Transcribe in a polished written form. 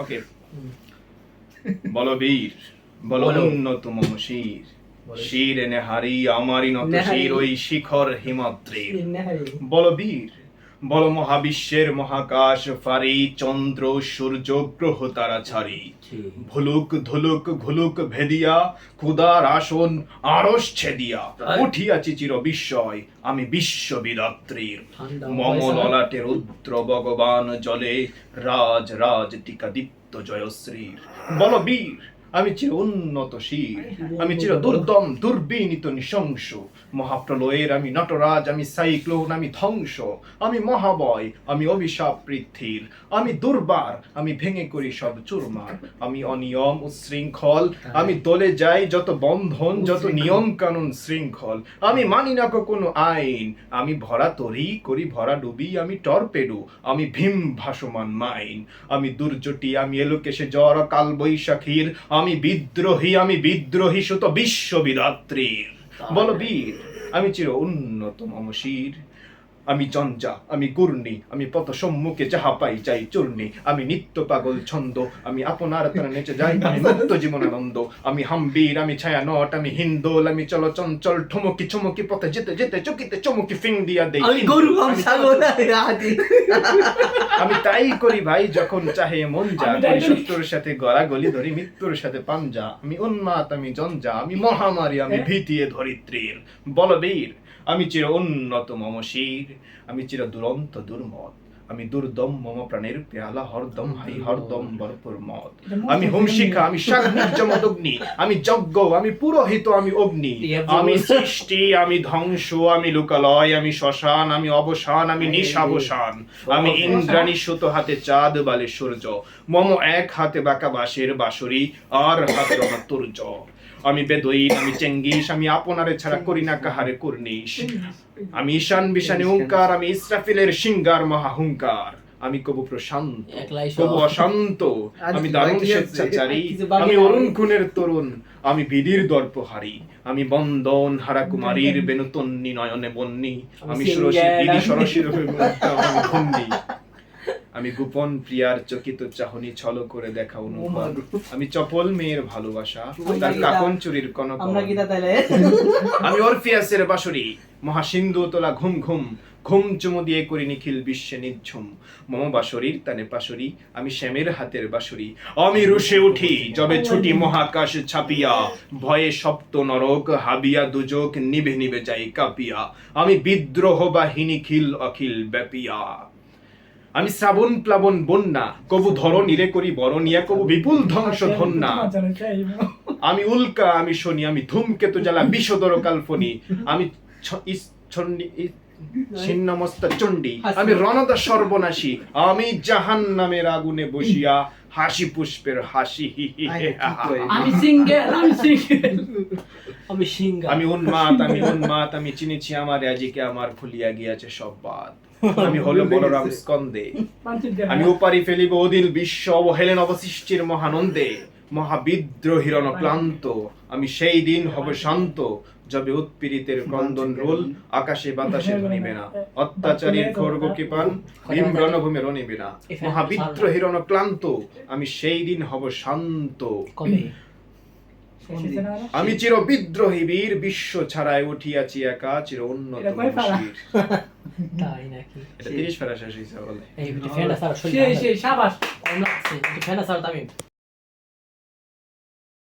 ওকে, বলবীর বল উন্নত মম শির, শির এনে হারি আমারই নত শির ওই শিখর হিমাদ্রির। বলবীর বল মহাবিশ্বের মহাকাশ ফারি, চন্দ্র সূর্য গ্রহ তারা ছাড়ি, ভুলুক ধুলুক ঘুলুক ভেদিয়া, ক্ষুদার আসন আরশ ছেদিয়া, উঠিয়াছি চির বিস্ময় আমি বিশ্ববিদাত্রীর। মম ললাটে রুদ্র ভগবান জলে, রাজ রাজ টিকা দীপ্ত জয়শ্রীর। বলবীর আমি চির উন্নত শির, আমি চির দুর্দম দুর্বিনীত নৃশংস, মহাপ্রলয়ের আমি নটরাজ, আমি সাইক্লোন, আমি ধ্বংস, আমি মহাবয়, আমি অভিশাপ পৃথ্বীর, আমি দুর্বার, আমি ভেঙে করি সব চুরমার, আমি অনিয়ম উচ্ছৃঙ্খল, আমি দলে যাই যত বন্ধন যত নিয়ম কানুন শৃঙ্খল, আমি মানি না কোনো আইন, আমি ভরা তরি করি ভরা ডুবি, আমি টর্পেডো, আমি ভীম ভাসমান মাইন, আমি দুর্জটি, আমি এলোকেশে জ্বর কাল বৈশাখীর, আমি বিদ্রোহী সুত বিশ্ববিদাত্রীর। বলবীর আমি চির উন্নত মম শির, আমি জঞ্জা, আমি গুর্ণি, আমি পথ সম্মুখে যাহা পাই যাই চূর্ণি, আমি নিত্য পাগল ছন্দ, আমি আপনার তারা নেচে যাই, আমি মুক্ত জীবনানন্দ, আমি হাম্বীর, আমি ছায়া নট, আমি হিন্দোল, আমি চল চঞ্চল ঠমকি চমকি পথে যেতে যেতে চকিতে চমকি ফিং দিয়া দেই, আমি গরু আমি তাই করি ভাই যখন চাহে মন যা, আমি শত্রুর সাথে গলাগলি ধরি মৃত্যুর সাথে পাঞ্জা, আমি উন্মাদ, আমি জঞ্জা, আমি মহামারী, আমি ভীতিয়ে ধরিত্রীর। বলবীর আমি চির উন্নত মম শির, আমি চির দুরন্ত দুর্মদ, আমি দুর্দম মম প্রাণের পেয়ালা হরদম হাই হরদম ভরপুর মদ, আমি হোমশিখা, আমি অগ্নি, আমি যজ্ঞ, আমি পুরোহিত, আমি অগ্নি, আমি সৃষ্টি, আমি ধ্বংস, আমি লোকালয়, আমি শ্মশান, আমি অবসান, আমি নিশাবসান, আমি ইন্দ্রাণী সুত হাতে চাঁদ বালে সূর্য, মম এক হাতে বাঁকা বাঁশের বাঁশরি আর হাতে অনাতুর্য, আমি বেদুইন, আমি চেঙ্গিস, আমি আপনারে ছাড়া করি না কাহারে কুর্নিশ, আমি ঈশান বিশানে ওঙ্কার, আমি ইসরাফিলের সিঙ্গার মহাহুঙ্কার, আমি কবু প্রশান্ত কবু অশান্ত, আমি দারুণ স্বেচ্ছাচারী, আমি অরুণ খুনের তরুণ, আমি বিধির দর্পহারী, আমি বন্দন হারা কুমারীর বেনুতন্নি নয়নে বন্নি, আমি সুরসী বিধি সরসীর ভন্ডি, আমি গোপন প্রিয়ার চকিত চাহনি ছল করে দেখা অনুভব, আমি চপল মেয়ের ভালোবাসা তার কাকন চুরির কনক, আমি অরফিয়াসের বাঁশরি মহাসিন্ধু তোলা ঘুম ঘুম, ঘুম চুমু দিয়ে করি নিখিল বিশ্বে নিঝুম, মম বাঁশরির তানে পাশরি, আমি শ্যামের হাতের বাঁশরি, আমি রুশে উঠি যবে ছুটি মহাকাশ ছাপিয়া, ভয়ে সপ্ত নরক হাবিয়া দুজক নিভে নিভে যাই কাঁপিয়া, আমি বিদ্রোহ বাহিনী নিখিল অখিল ব্যাপিয়া, আমি শ্রাবণ প্লাবন বন্যা কবু ধরণীরে করি বরণিয়া, কবু বিপুল ধ্বংস ধন্যা, আমি উল্কা, আমি শনি, আমি ধূমকেতু জ্বালা বিষদর কাল্পনি, আমি ছিন্নমস্তা চণ্ডী, আমি রণদা সর্বনাশী, আমি জাহান্নামের আগুনে বসিয়া হাসি পুষ্পের হাসি, আমি সিঙ্গেল আমি উন্মাদ, আমি চিনেছি আমার আজিকে আমার ভুলিয়া গিয়াছে সব বাদ, আমি হলো বলরাম স্কন্দে, আমি উপারি ফেলিব অদিল বিশ্ব অবহেলেন অবশিষ্টির মহানন্দে, মহাবিদ্রোহীর অনক্লান্ত, আমি সেই দিন হব শান্ত যবে উৎপীড়িতের ক্রন্দন রোল আকাশে বাতাসে ধনিবে না, অত্যাচারীর খড়গ কৃপান ভীম রণভূমে রনিবে না, মহাবিদ্রোহীর অনক্লান্ত আমি সেই দিন হব শান্ত, আমি চির বিদ্রোহী বীর বিশ্ব ছাড়াই উঠিয়াছি একা চির উন্নত শির। তাই নাকি এটা 30 পারা শেষ হইছে বলে এই ফেনা স্যার